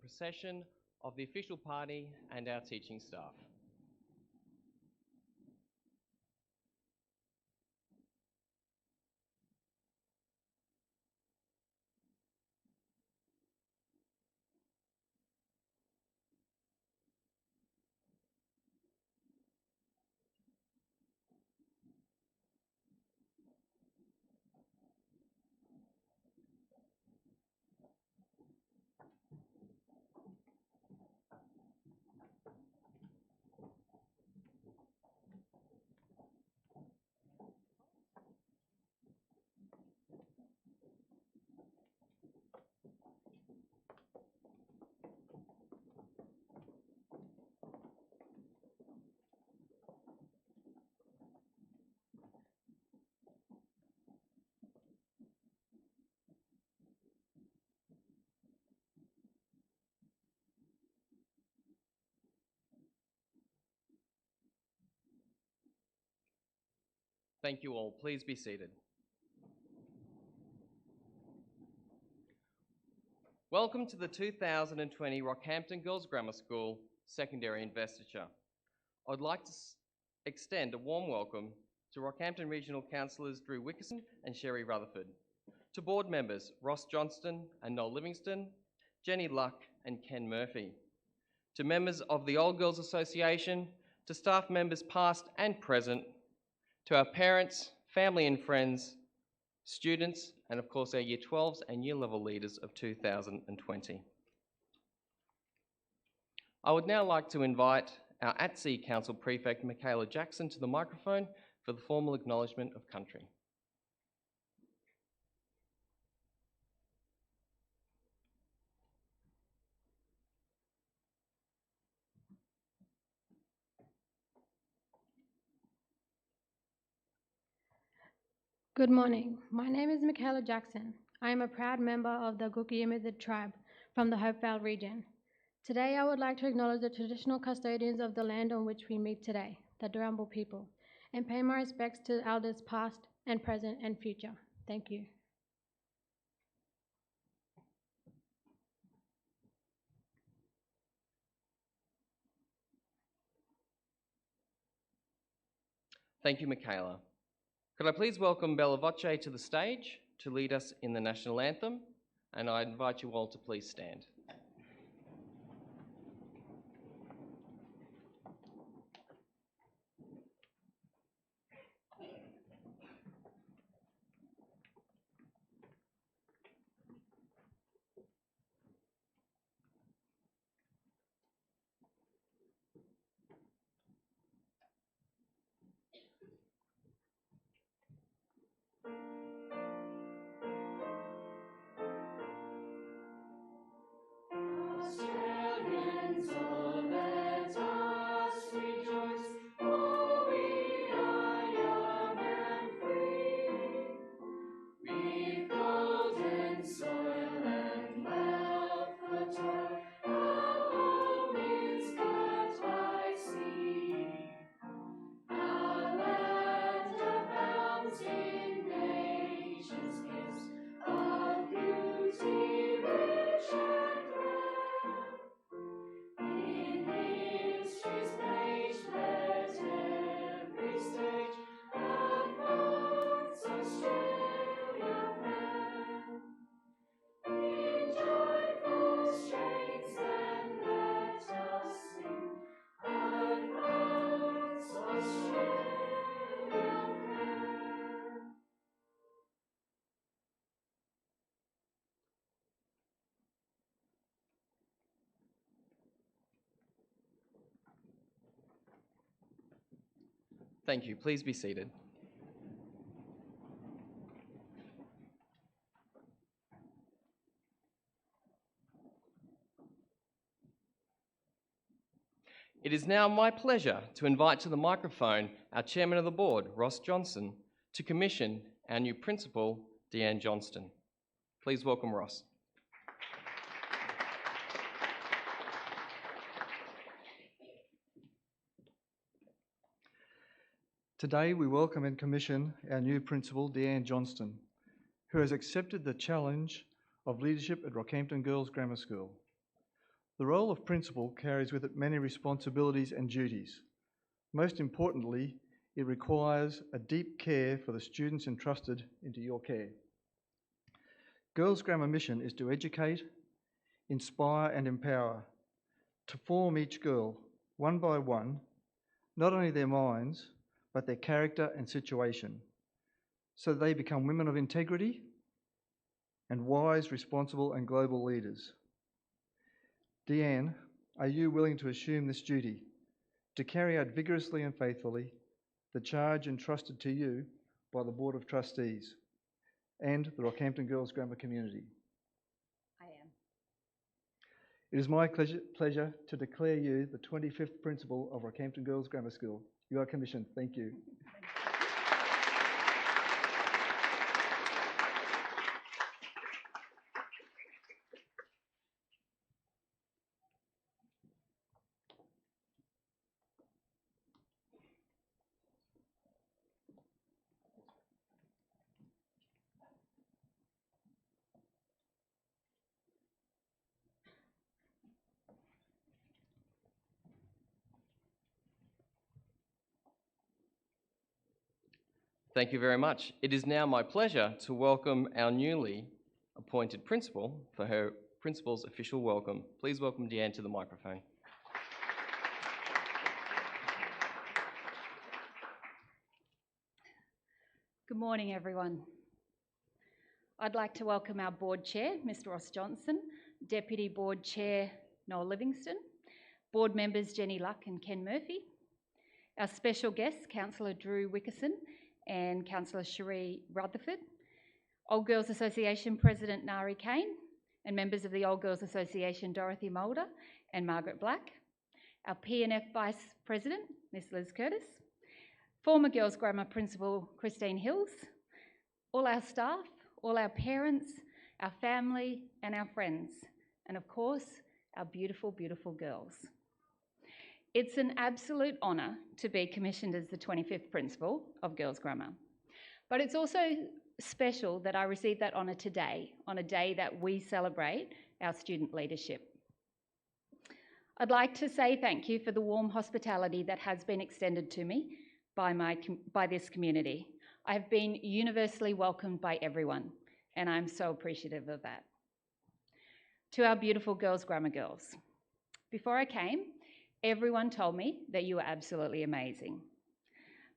procession of the official party and our teaching staff. Thank you all. Please be seated. Welcome to the 2020 Rockhampton Girls Grammar School Secondary Investiture. I'd like to extend a warm welcome to Rockhampton Regional Councillors Drew Wickerson and Sherry Rutherford, to board members Ross Johnston and Noel Livingston, Jenny Luck and Ken Murphy, to members of the Old Girls Association, to staff members past and present, to our parents, family and friends, students, and of course our Year 12s and Year Level leaders of 2020. I would now like to invite our at-sea Council Prefect, Michaela Jackson, to the microphone for the formal acknowledgement of country. Good morning. My name is Michaela Jackson. I am a proud member of the Gukiyamithid tribe from the Hopevale region. Today I would like to acknowledge the traditional custodians of the land on which we meet today, the Darumbal people, and pay my respects to elders past and present and future. Thank you. Thank you, Michaela. Could I please welcome Bella Voce to the stage to lead us in the national anthem, and I invite you all to please stand. Thank you. Please be seated. It is now my pleasure to invite to the microphone our Chairman of the Board, Ross Johnson, to commission our new Principal, Deanne Johnston. Please welcome Ross. Today we welcome and commission our new Principal, Deanne Johnston, who has accepted the challenge of leadership at Rockhampton Girls Grammar School. The role of principal carries with it many responsibilities and duties. Most importantly, it requires a deep care for the students entrusted into your care. Girls Grammar mission is to educate, inspire and empower, to form each girl, one by one, not only their minds, but their character and situation, so that they become women of integrity and wise, responsible and global leaders. Deanne, are you willing to assume this duty, to carry out vigorously and faithfully the charge entrusted to you by the Board of Trustees and the Rockhampton Girls Grammar community? I am. It is my pleasure to declare you the 25th Principal of Rockhampton Girls Grammar School. You are commissioned. Thank you. Thank you very much. It is now my pleasure to welcome our newly appointed principal for her principal's official welcome. Please welcome Deanne to the microphone. Good morning, everyone. I'd like to welcome our board chair, Mr. Ross Johnson, Deputy Board Chair, Noel Livingston, board members Jenny Luck and Ken Murphy, our special guests, Councillor Drew Wickerson and Councillor Cherie Rutherford, Old Girls Association President Nari Kane, and members of the Old Girls Association Dorothy Mulder and Margaret Black, our P&F Vice President, Miss Liz Curtis, former Girls Grammar Principal Christine Hills, all our staff, all our parents, our family and our friends, and of course, our beautiful, beautiful girls. It's an absolute honour to be commissioned as the 25th Principal of Girls Grammar. But it's also special that I receive that honour today, on a day that we celebrate our student leadership. I'd like to say thank you for the warm hospitality that has been extended to me by this community. I have been universally welcomed by everyone, and I'm so appreciative of that. To our beautiful Girls Grammar girls, before I came, everyone told me that you were absolutely amazing.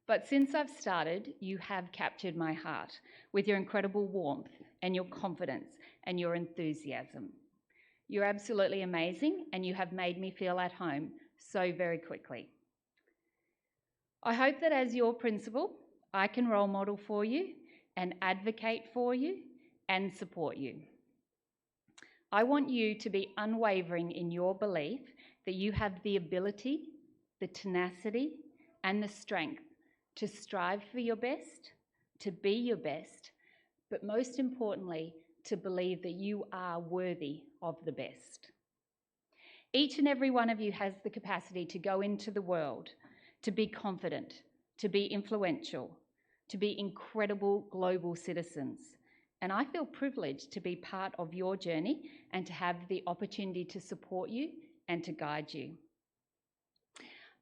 But since I've started, you have captured my heart with your incredible warmth and your confidence and your enthusiasm. You're absolutely amazing, and you have made me feel at home so very quickly. I hope that as your principal, I can role model for you and advocate for you and support you. I want you to be unwavering in your belief that you have the ability, the tenacity, and the strength to strive for your best, to be your best, but most importantly, to believe that you are worthy of the best. Each and every one of you has the capacity to go into the world, to be confident, to be influential, to be incredible global citizens. And I feel privileged to be part of your journey and to have the opportunity to support you and to guide you.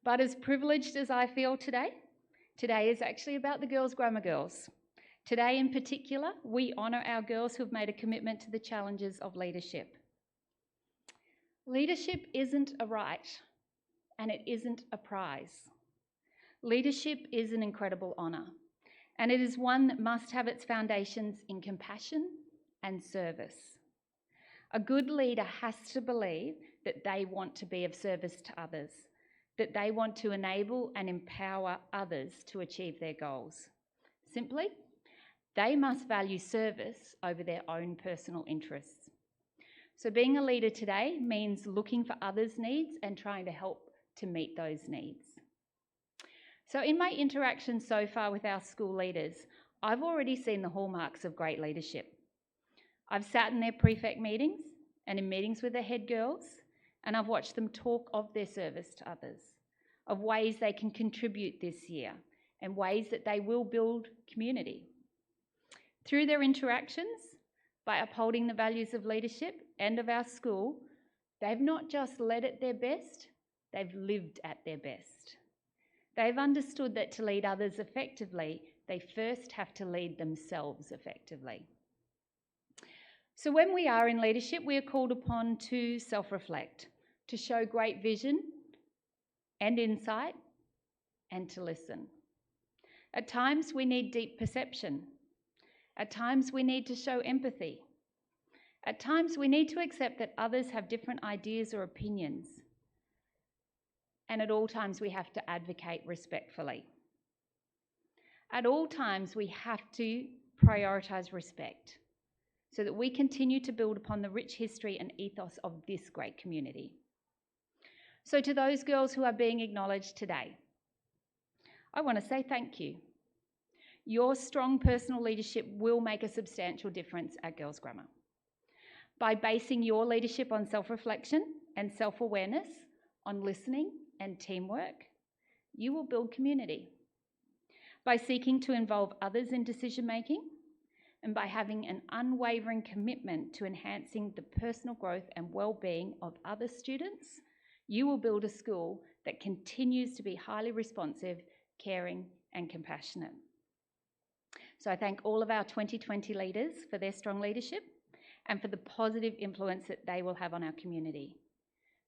But as privileged as I feel today is actually about the Girls Grammar girls. Today in particular, we honour our girls who have made a commitment to the challenges of leadership. Leadership isn't a right, and it isn't a prize. Leadership is an incredible honour, and it is one that must have its foundations in compassion and service. A good leader has to believe that they want to be of service to others, that they want to enable and empower others to achieve their goals. Simply, they must value service over their own personal interests. So being a leader today means looking for others' needs and trying to help to meet those needs. So in my interaction so far with our school leaders, I've already seen the hallmarks of great leadership. I've sat in their prefect meetings and in meetings with their head girls, and I've watched them talk of their service to others, of ways they can contribute this year, and ways that they will build community. Through their interactions, by upholding the values of leadership and of our school, They've not just led at their best, they've lived at their best. They've understood that to lead others effectively, they first have to lead themselves effectively. So when we are in leadership, we are called upon to self-reflect, to show great vision and insight, and to listen. At times we need deep perception. At times we need to show empathy. At times we need to accept that others have different ideas or opinions. And at all times we have to advocate respectfully. At all times we have to prioritise respect so that we continue to build upon the rich history and ethos of this great community. So to those girls who are being acknowledged today, I want to say thank you. Your strong personal leadership will make a substantial difference at Girls Grammar. By basing your leadership on self-reflection and self-awareness, on listening and teamwork, you will build community. By seeking to involve others in decision-making, and by having an unwavering commitment to enhancing the personal growth and well-being of other students, you will build a school that continues to be highly responsive, caring, and compassionate. So I thank all of our 2020 leaders for their strong leadership and for the positive influence that they will have on our community.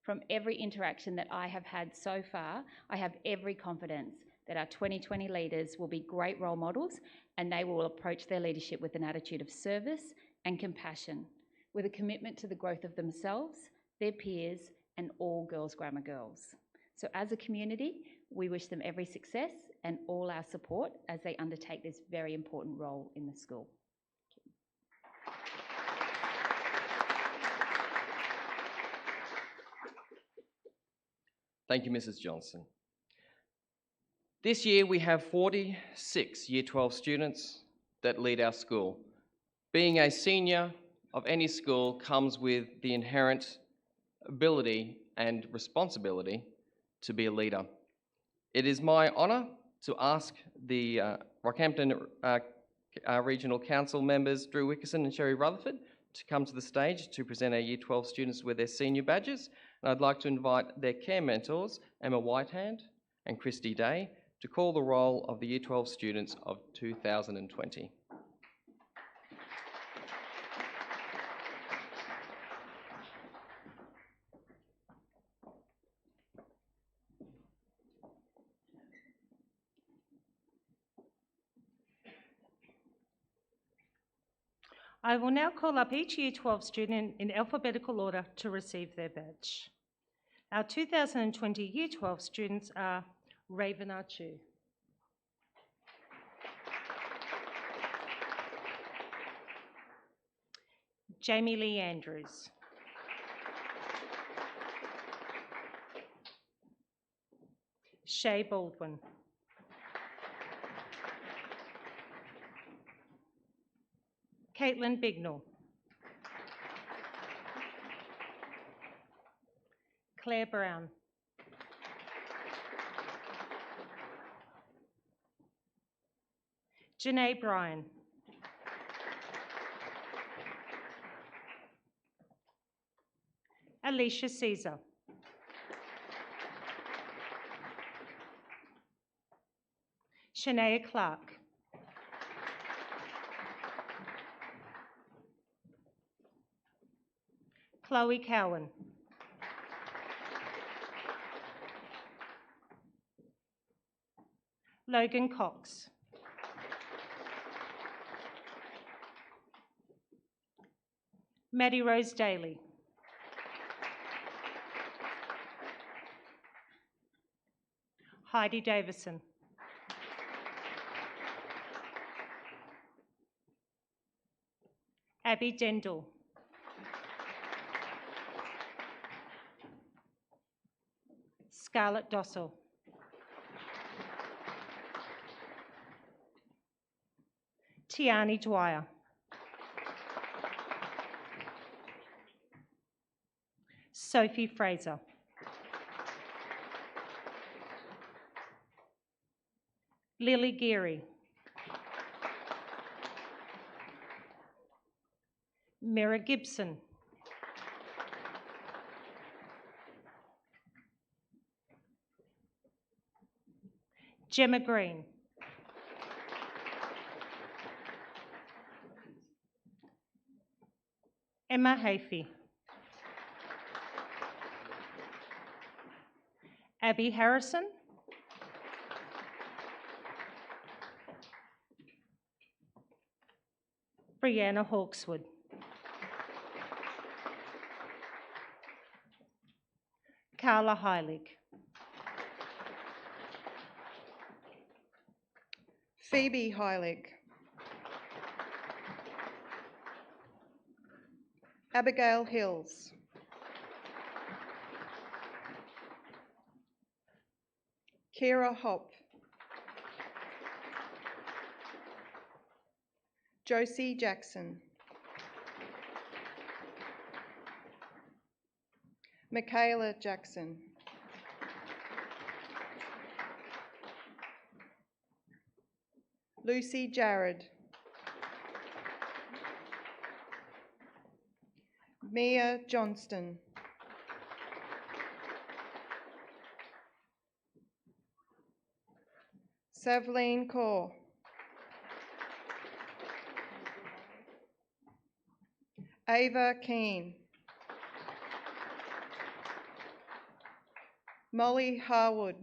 From every interaction that I have had so far, I have every confidence that our 2020 leaders will be great role models and they will approach their leadership with an attitude of service and compassion, with a commitment to the growth of themselves, their peers, and all Girls Grammar girls. So as a community, we wish them every success and all our support as they undertake this very important role in the school. Thank you, Mrs. Johnson. This year we have 46 Year 12 students that lead our school. Being a senior of any school comes with the inherent ability and responsibility to be a leader. It is my honour to ask the Rockhampton Regional Council members Drew Wickerson and Sherry Rutherford to come to the stage to present our Year 12 students with their senior badges. And I'd like to invite their care mentors, Emma Whitehand and Christy Day, to call the roll of the Year 12 students of 2020. I will now call up each Year 12 student in alphabetical order to receive their badge. Our 2020 Year 12 students are Raven Archu, Jamie Lee Andrews, Shay Baldwin, Caitlin Bignell, Claire Brown, Janae Bryan, Alicia Caesar, Shania Clark, Chloe Cowan, Logan Cox, Maddie Rose Daly, Heidi Davison, Abby Dendell, Scarlett Dossel, Tiani Dwyer, Sophie Fraser, Lily Geary, Mira Gibson, Gemma Green. Emma Hafey. Abby Harrison. Brianna Hawkswood. Carla Heilig. Phoebe Heilig. Abigail Hills. Kira Hopp. Josie Jackson. Michaela Jackson. Lucy Jarrett. Mia Johnston. Savleen Kaur. Ava Keane. Molly Harwood.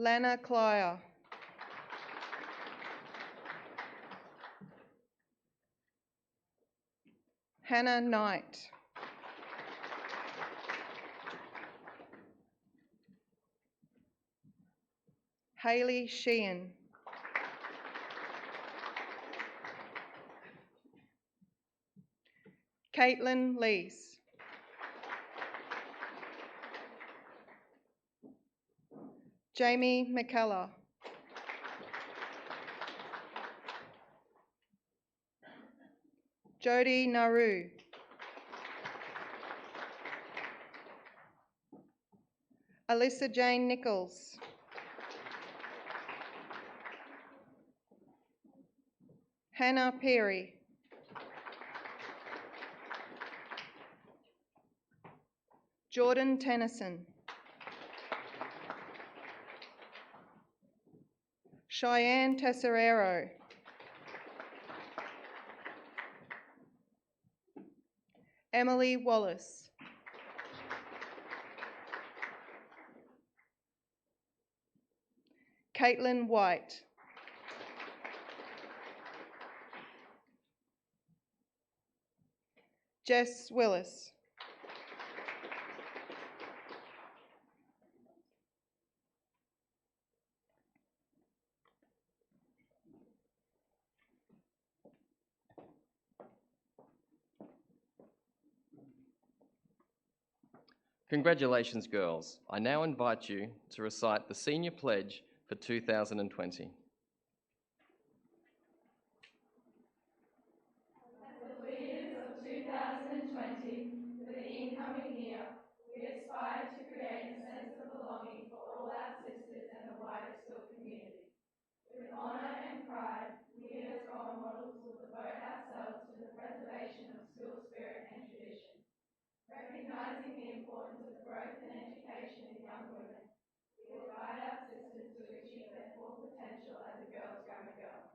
Lana Clyer. Hannah Knight. Hayley Sheehan. Caitlin Lees. Jamie McKellar. Jody Naru. Alyssa Jane Nichols. Hannah Perry. Jordan Tennyson. Cheyenne Tesserero. Emily Wallace. Caitlin White. Jess Willis. Congratulations, girls. I now invite you to recite the Senior Pledge for 2020. As the leaders of 2020, for the incoming year, we aspire to create a sense of belonging for all our sisters and the wider school community. With honour and pride, we as role models will devote ourselves to the preservation of school spirit and tradition. Recognising the importance of growth and education in young women, we will guide our sisters to achieve their full potential as a girls' grammar girl.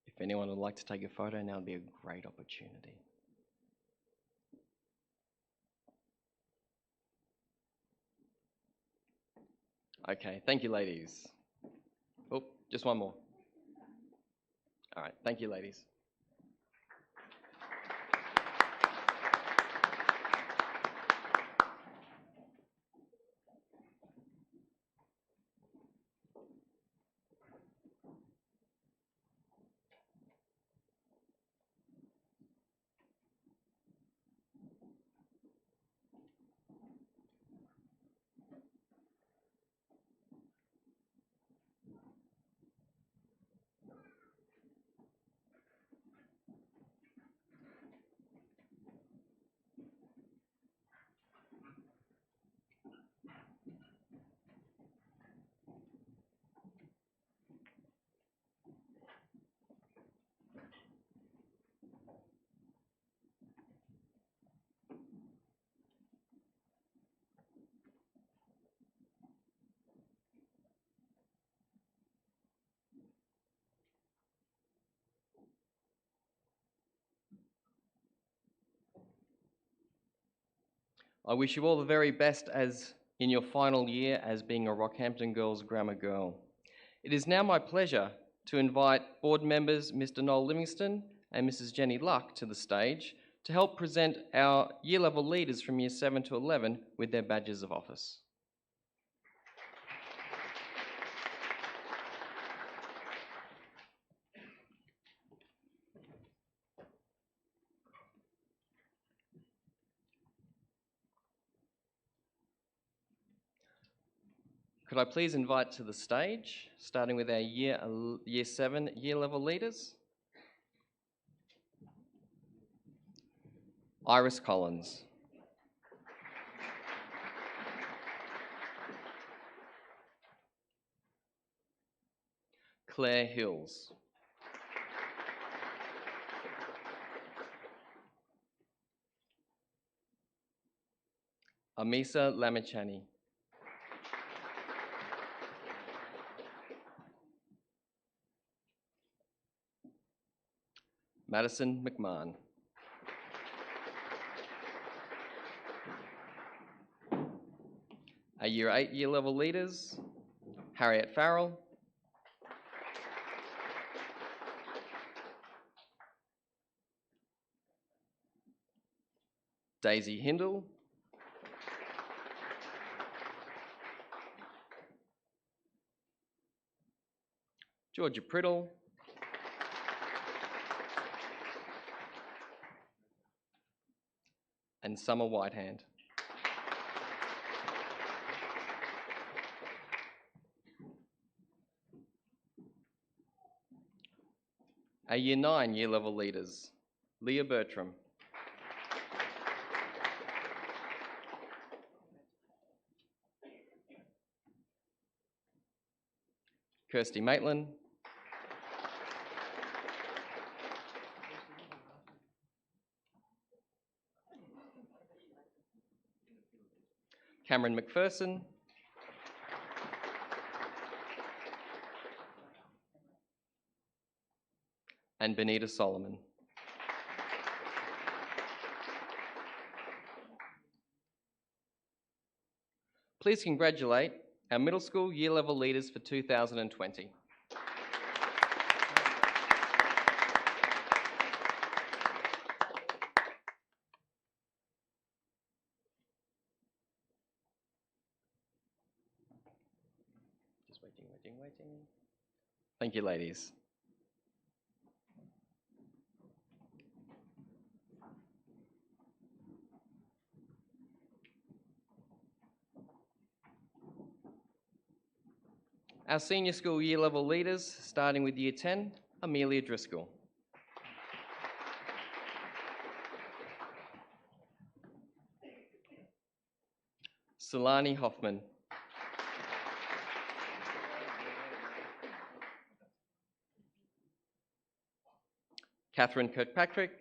If anyone would like to take a photo, now would be a great opportunity. Okay, thank you, ladies. Oh, just one more. All right, thank you, ladies. I wish you all the very best as in your final year as being a Rockhampton Girls Grammar Girl. It is now my pleasure to invite board members Mr. Noel Livingston and Mrs. Jenny Luck to the stage to help present our year level leaders from year 7 to 11 with their badges of office. Could I please invite to the stage, starting with our year 7 year level leaders? Iris Collins. Claire Hills. Amisa Lamichani. Madison McMahon. Our year 8 year level leaders, Harriet Farrell. Daisy Hindle. Georgia Priddle. And Summer Whitehand. Our year 9 year level leaders, Leah Bertram. Kirsty Maitland. Cameron McPherson. And Benita Solomon. Please congratulate our middle school year level leaders for 2020. Just waiting. Thank you, ladies. Our senior school year level leaders, starting with year 10, Amelia Driscoll. Solani Hoffman. Catherine Kirkpatrick.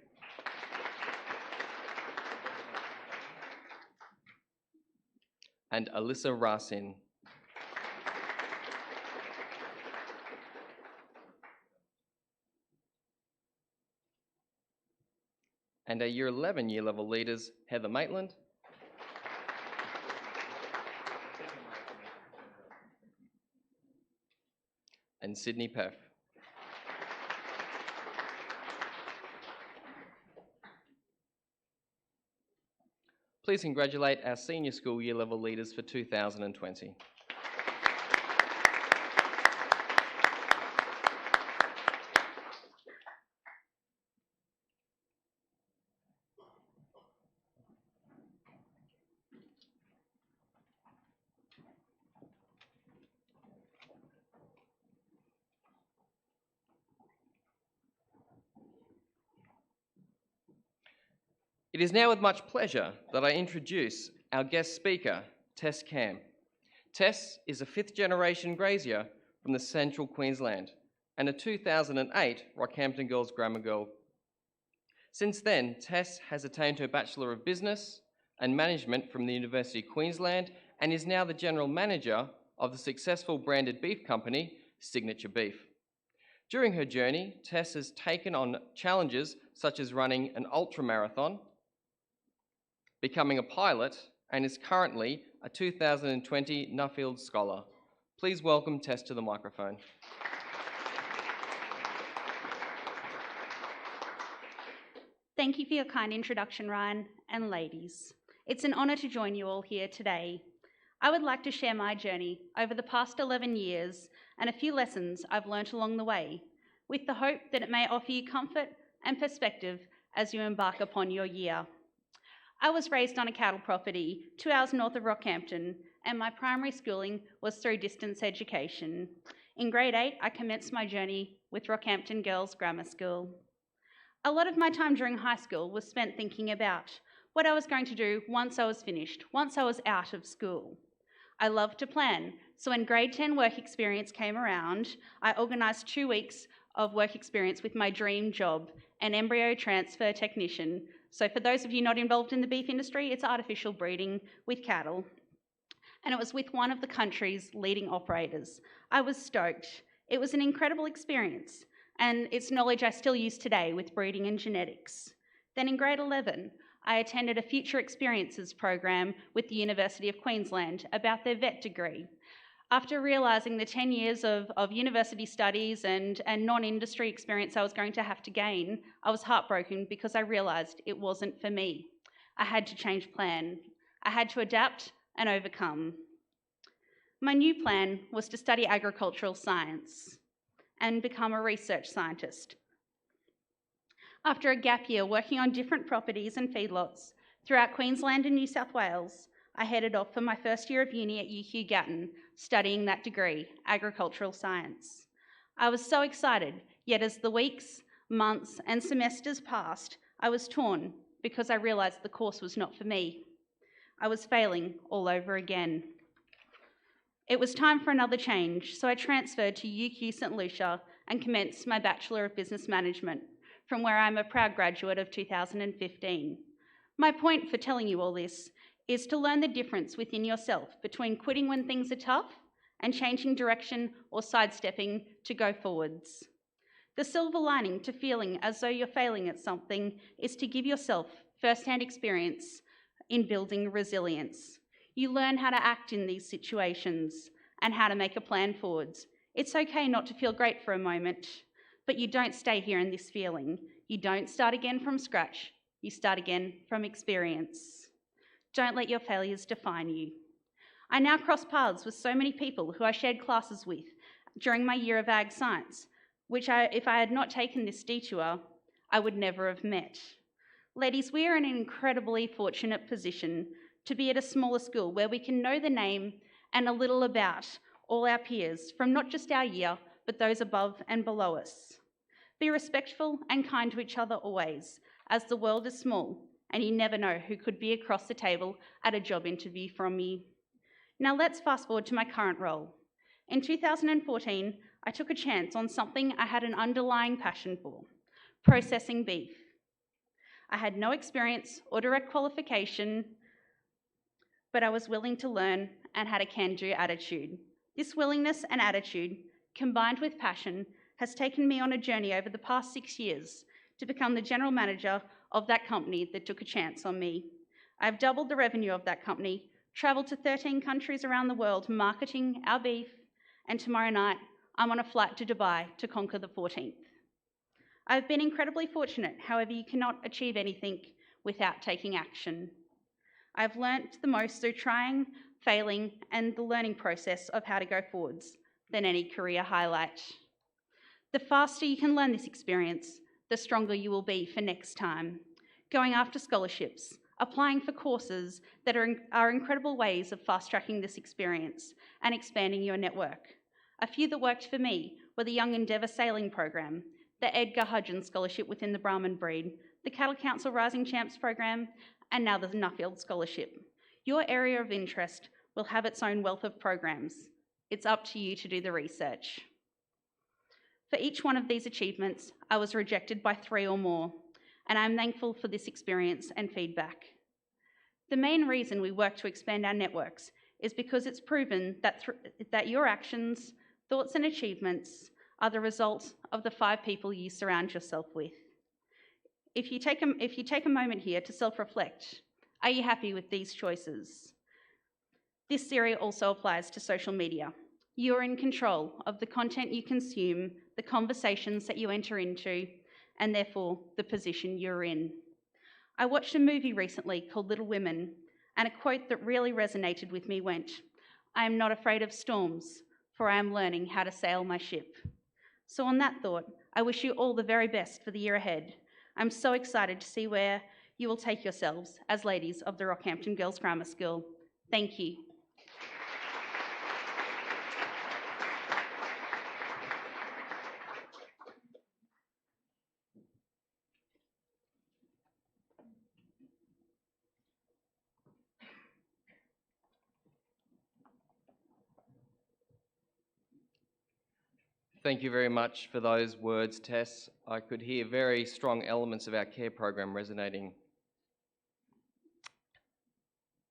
And Alyssa Rasin. And our year 11 year level leaders, Heather Maitland. And Sydney Peff. Please congratulate our senior school year level leaders for 2020. It is now with much pleasure that I introduce our guest speaker, Tess Cam. Tess is a 5th generation grazier from the Central Queensland and a 2008 Rockhampton Girls Grammar Girl. Since then, Tess has attained her Bachelor of Business and Management from the University of Queensland and is now the General Manager of the successful branded beef company, Signature Beef. During her journey, Tess has taken on challenges such as running an ultramarathon, becoming a pilot, and is currently a 2020 Nuffield Scholar. Please welcome Tess to the microphone. Thank you for your kind introduction, Ryan, and ladies. It's an honour to join you all here today. I would like to share my journey over the past 11 years and a few lessons I've learnt along the way, with the hope that it may offer you comfort and perspective as you embark upon your year. I was raised on a cattle property 2 hours north of Rockhampton, and my primary schooling was through distance education. In grade 8, I commenced my journey with Rockhampton Girls Grammar School. A lot of my time during high school was spent thinking about what I was going to do once I was finished, once I was out of school. I loved to plan, so when grade 10 work experience came around, I organised 2 weeks of work experience with my dream job, an embryo transfer technician. So for those of you not involved in the beef industry, it's artificial breeding with cattle. And it was with one of the country's leading operators. I was stoked. It was an incredible experience, and it's knowledge I still use today with breeding and genetics. Then in grade 11, I attended a Future Experiences program with the University of Queensland about their vet degree. After realising the 10 years of university studies and non-industry experience I was going to have to gain, I was heartbroken because I realised it wasn't for me. I had to change plan. I had to adapt and overcome. My new plan was to study agricultural science and become a research scientist. After a gap year working on different properties and feedlots throughout Queensland and New South Wales, I headed off for my first year of uni at UQ Gatton, studying that degree, agricultural science. I was so excited, yet as the weeks, months and semesters passed, I was torn because I realised the course was not for me. I was failing all over again. It was time for another change, so I transferred to UQ St Lucia and commenced my Bachelor of Business Management, from where I'm a proud graduate of 2015. My point for telling you all this is to learn the difference within yourself between quitting when things are tough and changing direction or sidestepping to go forwards. The silver lining to feeling as though you're failing at something is to give yourself first-hand experience in building resilience. You learn how to act in these situations and how to make a plan forwards. It's okay not to feel great for a moment, but you don't stay here in this feeling. You don't start again from scratch. You start again from experience. Don't let your failures define you. I now cross paths with so many people who I shared classes with during my year of ag science, which if I had not taken this detour, I would never have met. Ladies, we are in an incredibly fortunate position to be at a smaller school where we can know the name and a little about all our peers from not just our year, but those above and below us. Be respectful and kind to each other always, as the world is small and you never know who could be across the table at a job interview from you. Now let's fast forward to my current role. In 2014, I took a chance on something I had an underlying passion for, processing beef. I had no experience or direct qualification, but I was willing to learn and had a can-do attitude. This willingness and attitude, combined with passion, has taken me on a journey over the past 6 years to become the general manager of that company that took a chance on me. I've doubled the revenue of that company, travelled to 13 countries around the world marketing our beef, and tomorrow night I'm on a flight to Dubai to conquer the 14th. I've been incredibly fortunate, however, you cannot achieve anything without taking action. I've learnt the most through trying, failing, and the learning process of how to go forwards than any career highlight. The faster you can learn this experience, the stronger you will be for next time. Going after scholarships, applying for courses that are incredible ways of fast-tracking this experience and expanding your network. A few that worked for me were the Young Endeavour Sailing Program, the Edgar Hudgens Scholarship within the Brahman breed, the Cattle Council Rising Champs Program, and now the Nuffield Scholarship. Your area of interest will have its own wealth of programs. It's up to you to do the research. For each one of these achievements, I was rejected by 3 or more, and I'm thankful for this experience and feedback. The main reason we work to expand our networks is because it's proven that your actions, thoughts and achievements are the result of the 5 people you surround yourself with. If you take a moment here to self-reflect, Are you happy with these choices? This theory also applies to social media. You are in control of the content you consume, the conversations that you enter into, and therefore the position you're in. I watched a movie recently called Little Women, and a quote that really resonated with me went, "I am not afraid of storms, for I am learning how to sail my ship." So on that thought, I wish you all the very best for the year ahead. I'm so excited to see where you will take yourselves as ladies of the Rockhampton Girls Grammar School. Thank you. Thank you very much for those words, Tess. I could hear very strong elements of our care program resonating.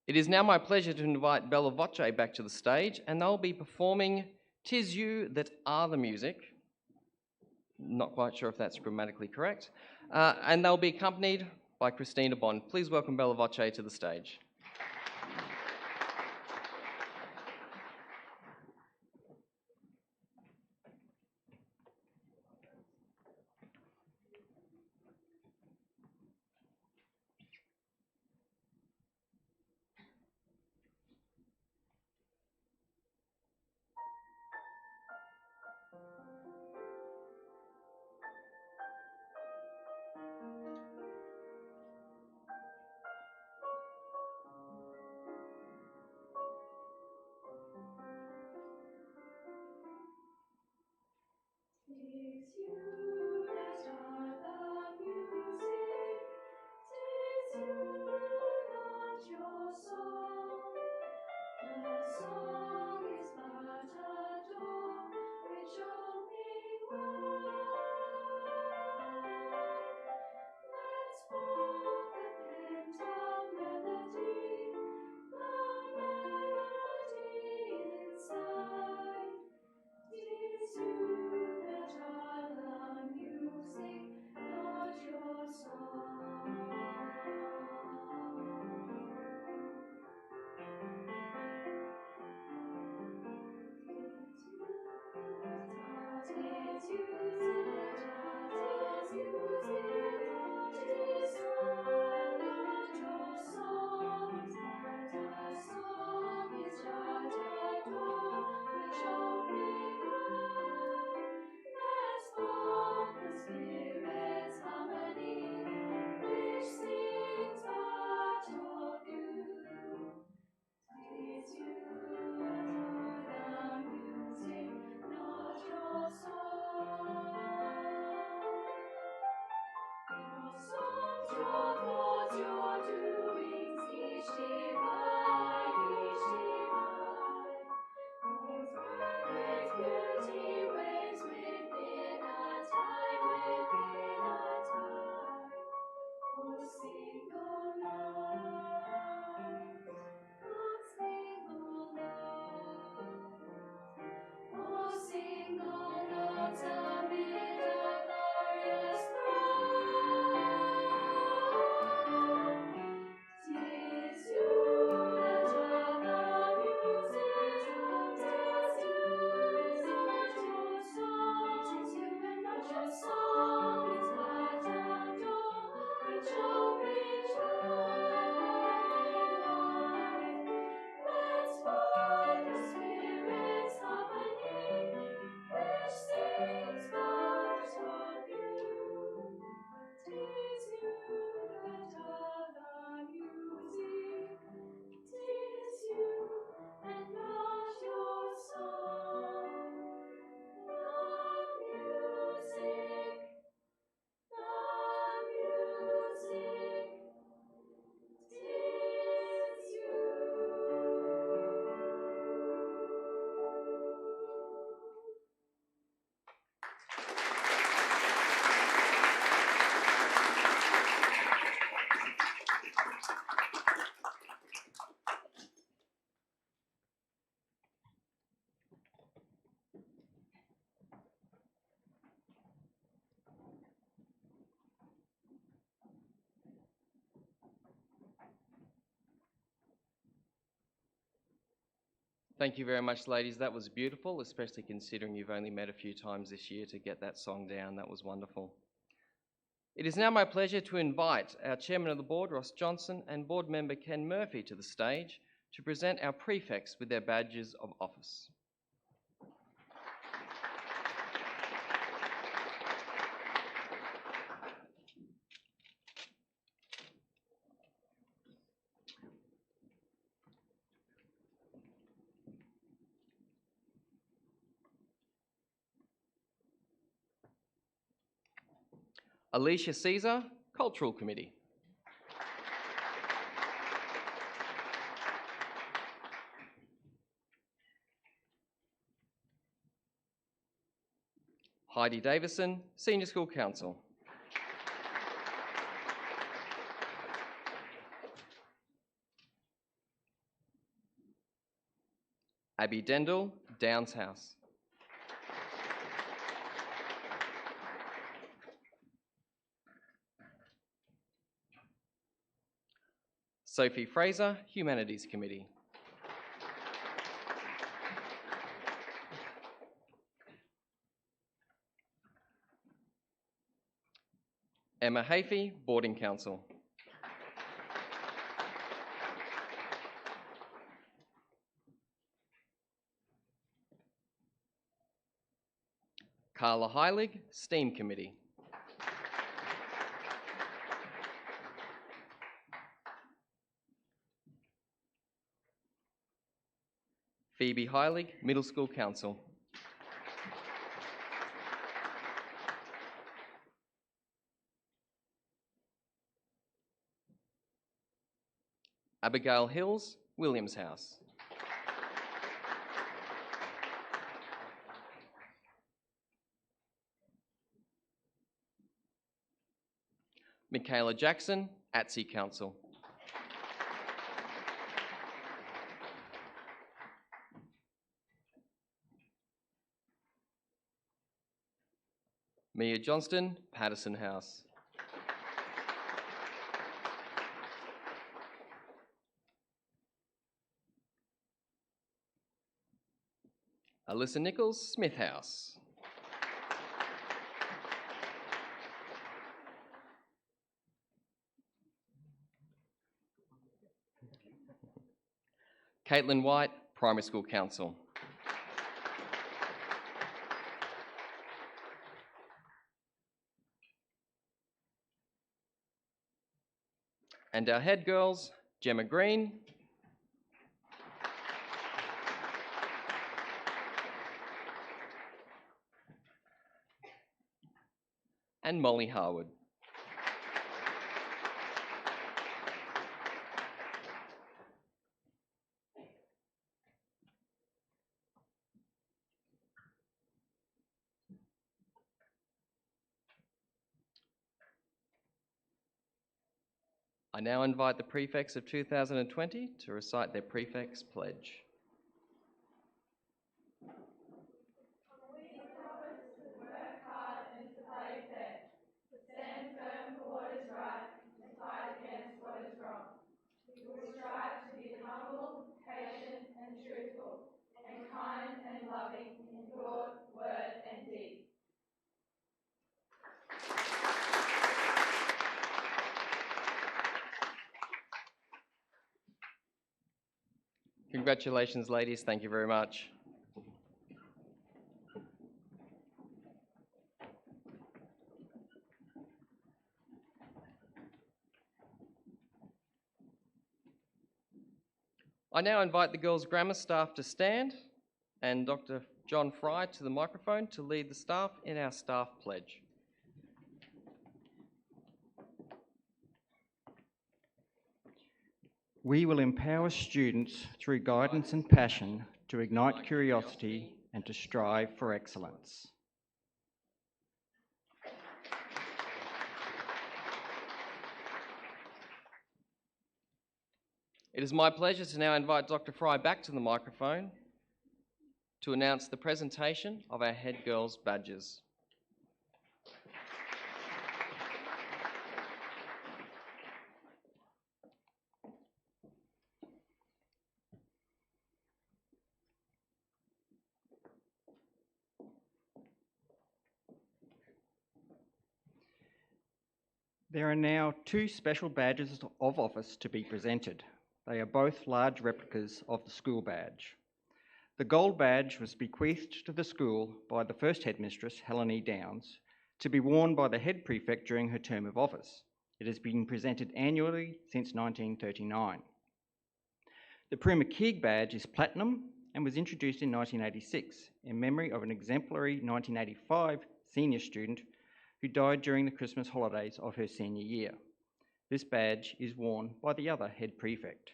It is now my pleasure to invite Bella Voce back to the stage, and they'll be performing "'Tis You That Are the Music." Not quite sure if that's grammatically correct. And they'll be accompanied by Christina Bond. Please welcome Bella Voce to the stage. Tis you that are the music, tis you, not your song. The song is but a dawn which opening wide lets forth the pent-up melody, the melody inside. Tis you that are the music, not your song. Tis you that are, tis you that tis all not your song. The song is but a door which opening wide lets forth the Spirit's harmony, which sings but of you. Tis you that are the music, not your song. Thank you very much, ladies. That was beautiful, especially considering you've only met a few times this year to get that song down. That was wonderful. It is now my pleasure to invite our Chairman of the Board, Ross Johnson, and Board Member Ken Murphy to the stage to present our prefects with their badges of office. Alicia Caesar, Cultural Committee. Heidi Davison, Senior School Council. Abby Dendell, Downs House. Sophie Fraser, Humanities Committee. Emma Hafey, Boarding Council. Carla Heilig, STEAM Committee. Phoebe Heilig, Middle School Council. Abigail Hills, Williams House. Michaela Jackson, ATSI Council. Mia Johnston, Patterson House. Alyssa Nichols, Smith House. Caitlin White, Primary School Council. And our head girls, Gemma Green, and Molly Harwood. I now invite the prefects of 2020 to recite their prefects pledge. Congratulations, ladies. Thank you very much. I now invite the girls' grammar staff to stand and Dr. John Fry to the microphone to lead the staff in our staff pledge. We will empower students through guidance and passion to ignite curiosity and to strive for excellence. It is my pleasure to now invite Dr. Fry back to the microphone to announce the presentation of our head girls' badges. There are now two special badges of office to be presented. They are both large replicas of the school badge. The gold badge was bequeathed to the school by the first headmistress, Helen E. Downs, to be worn by the head prefect during her term of office. It has been presented annually since 1939. The Prue McKeague badge is platinum and was introduced in 1986 in memory of an exemplary 1985 senior student who died during the Christmas holidays of her senior year. This badge is worn by the other head prefect.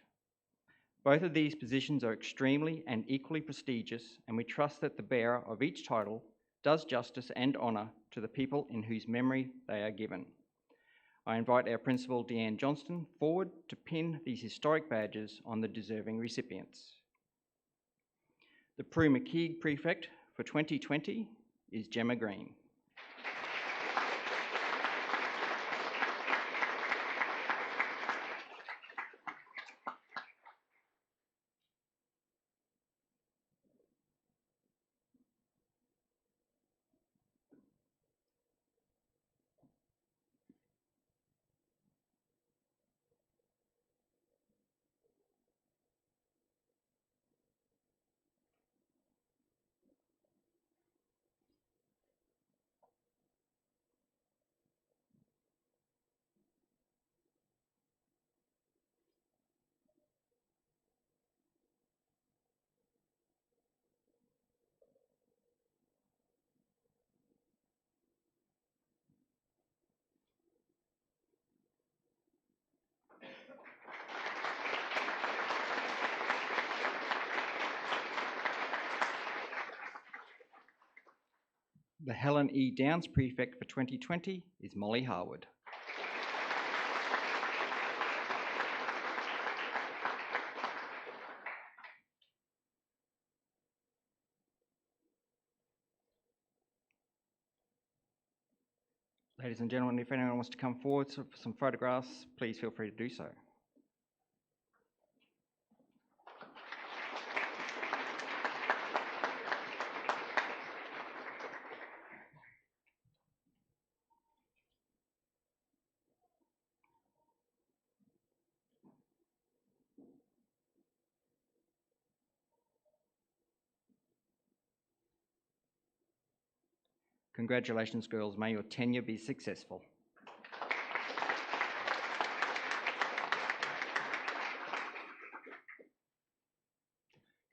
Both of these positions are extremely and equally prestigious, and we trust that the bearer of each title does justice and honour to the people in whose memory they are given. I invite our Principal, Deanne Johnston, forward to pin these historic badges on the deserving recipients. The Prue McKeague Prefect for 2020 is Gemma Green. The Helen E. Downs Prefect for 2020 is Molly Harwood. Ladies and gentlemen, if anyone wants to come forward for some photographs, please feel free to do so. Congratulations, girls. May your tenure be successful.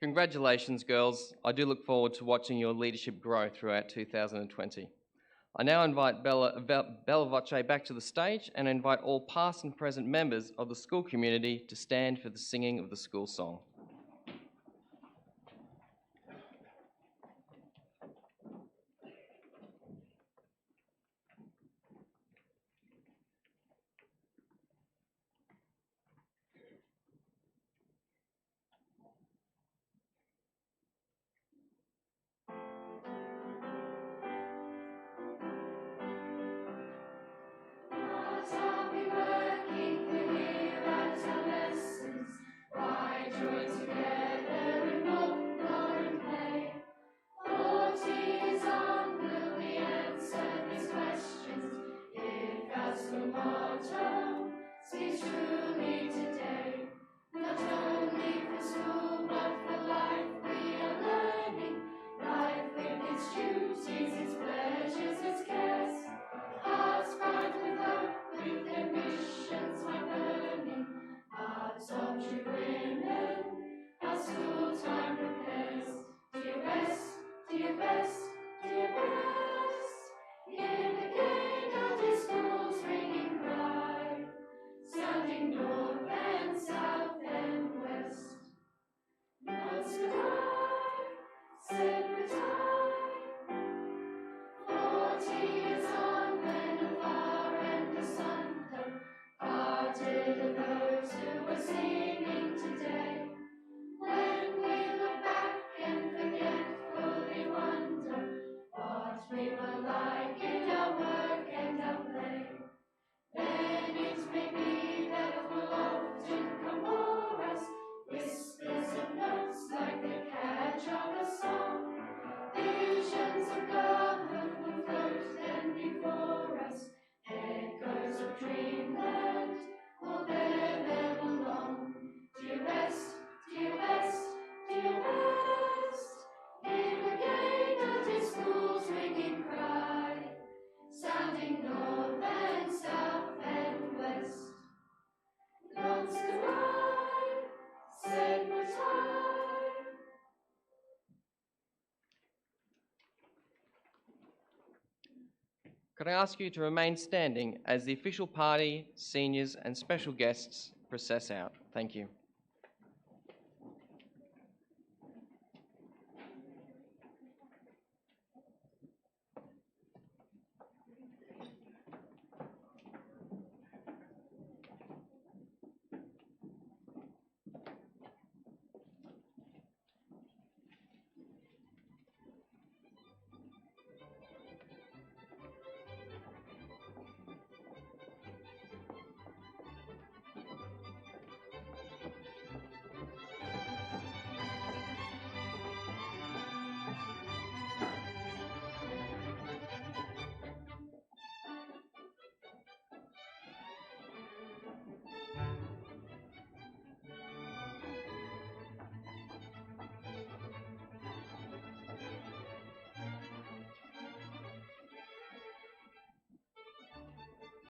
Congratulations, girls. I do look forward to watching your leadership grow throughout 2020. I now invite Bella Voce back to the stage and invite all past and present members of the school community to stand for the singing of the school song. What are we working for here at our lessons? Why joys Could I ask you to remain standing as the official party, seniors and special guests process out? Thank you.